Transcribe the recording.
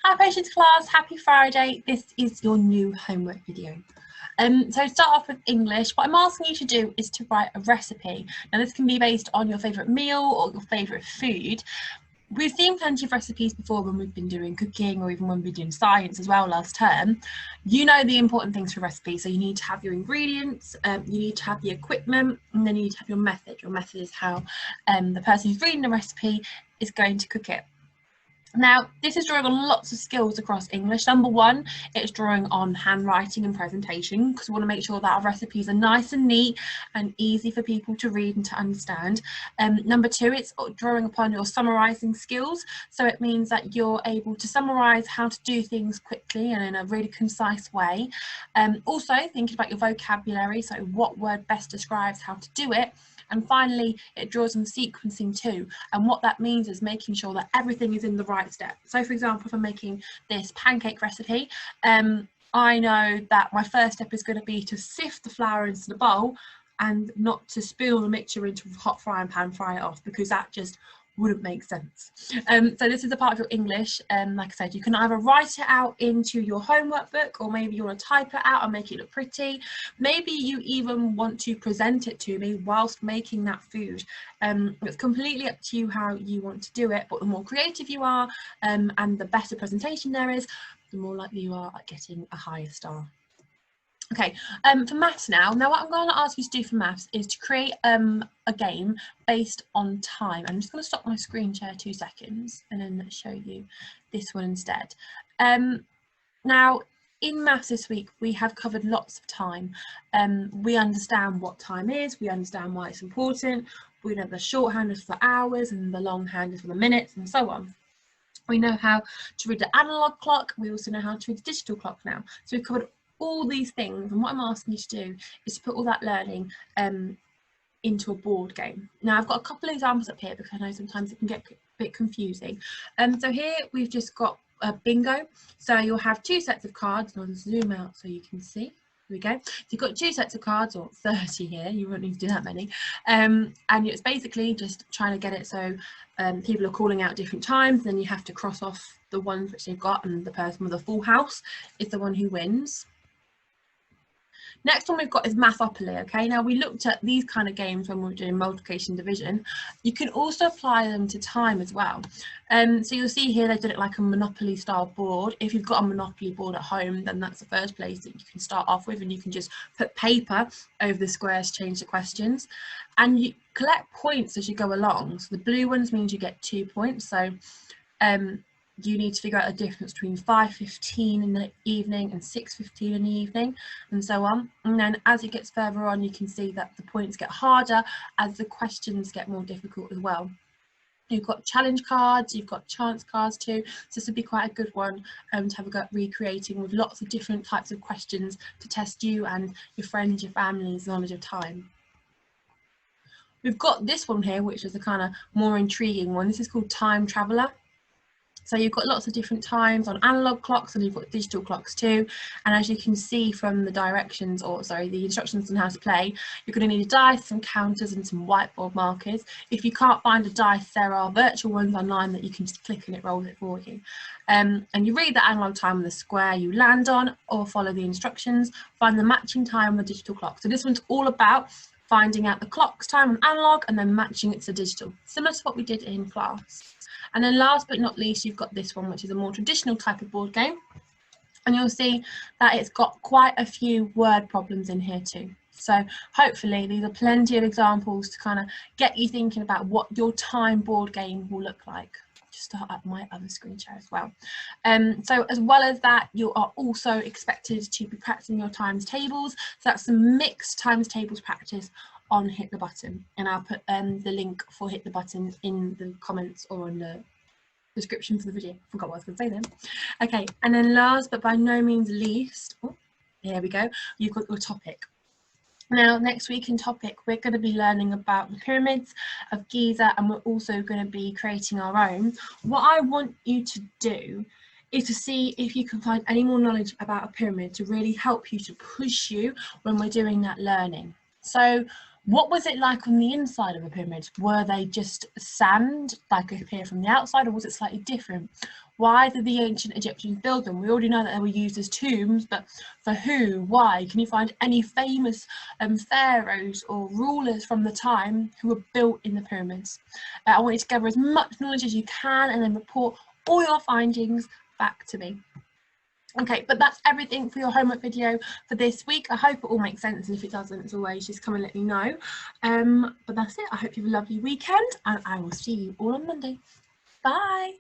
Hi Patience class, happy Friday. This is your new homework video. So start off with English. What I'm asking you to do is to write a recipe. Now this can be based on your favourite meal or your favourite food. We've seen plenty of recipes before when we've been doing cooking or even when we've been doing science as well last term. You know the important things for a recipe. So you need to have your ingredients, you need to have the equipment, and then you need to have your method. Your method is how the person who's reading the recipe is going to cook it. Now, this is drawing on lots of skills across English. Number one, it's drawing on handwriting and presentation because we want to make sure that our recipes are nice and neat and easy for people to read and to understand. Number two, it's drawing upon your summarising skills. So it means that you're able to summarise how to do things quickly and in a really concise way. Also, thinking about your vocabulary, so what word best describes how to do it. And finally, it draws on sequencing too. And what that means is making sure that everything is in the right step. So for example, if I'm making this pancake recipe, I know that my first step is going to be to sift the flour into the bowl and not to spill the mixture into a hot frying pan, fry it off, because that just wouldn't make sense. So this is a part of your English. Like I said, you can either write it out into your homework book, or maybe you want to type it out and make it look pretty. Maybe you even want to present it to me whilst making that food. It's completely up to you how you want to do it, but the more creative you are and the better presentation there is, the more likely you are at getting a higher star. Okay, for maths now. Now what I'm going to ask you to do for maths is to create a game based on time. I'm just going to stop my screen share 2 seconds and then show you this one instead. Now in maths this week we have covered lots of time. We understand what time is, we understand why it's important, we know the shorthand is for hours and the longhand is for the minutes and so on. We know how to read the analog clock, we also know how to read the digital clock now. So we've covered all these things, and what I'm asking you to do is to put all that learning into a board game. Now I've got a couple of examples up here because I know sometimes it can get a bit confusing. So here we've just got a bingo. So you'll have 2 sets of cards, and I'll zoom out so you can see. Here we go. So you've got 2 sets of cards, or 30 here, you won't need to do that many. And it's basically just trying to get it so people are calling out different times, then you have to cross off the ones which they've got, and the person with a full house is the one who wins. Next one we've got is Mathopoly. Okay, now we looked at these kind of games when we were doing multiplication division. You can also apply them to time as well. So you'll see here they did it like a Monopoly style board. If you've got a Monopoly board at home, then that's the first place that you can start off with, and you can just put paper over the squares, change the questions, and you collect points as you go along. So the blue ones means you get 2 points. So you need to figure out the difference between 5:15 in the evening and 6:15 in the evening, and so on. And then as it gets further on, you can see that the points get harder as the questions get more difficult as well. You've got challenge cards, you've got chance cards too, so this would be quite a good one to have a go at recreating, with lots of different types of questions to test you and your friends, your family's knowledge of time. We've got this one here, which is a kind of more intriguing one. This is called Time Traveller. So you've got lots of different times on analog clocks, and you've got digital clocks too. And as you can see from the directions, or sorry, the instructions on how to play, you're going to need a dice, some counters and some whiteboard markers. If you can't find a dice, there are virtual ones online that you can just click and it rolls it for you. And you read the analog time on the square you land on, or follow the instructions, find the matching time on the digital clock. So this one's all about finding out the clock's time on analog and then matching it to digital, similar to what we did in class. And then last but not least, you've got this one, which is a more traditional type of board game. And you'll see that it's got quite a few word problems in here too. So hopefully these are plenty of examples to kind of get you thinking about what your time board game will look like. Just start up my other screen share as well. So as well as that, you are also expected to be practicing your times tables. So that's some mixed times tables practice on Hit the Button, and I'll put the link for Hit the Button in the comments or in the description for the video. Forgot what I was going to say then. Okay, and then last but by no means least, oh, here we go, you've got your topic. Now next week in topic we're going to be learning about the pyramids of Giza, and we're also going to be creating our own. What I want you to do is to see if you can find any more knowledge about a pyramid to really help you, to push you when we're doing that learning. So What was it like on the inside of the pyramids? Were they just sand, like appear from the outside, or was it slightly different? Why did the ancient Egyptians build them? We already know that they were used as tombs, but for who? Why? Can you find any famous pharaohs or rulers from the time who were built in the pyramids? I want you to gather as much knowledge as you can and then report all your findings back to me. Okay, but that's everything for your homework video for this week. I hope it all makes sense, and if it doesn't, as always, just come and let me know. But that's it. I hope you have a lovely weekend, and I will see you all on Monday. Bye.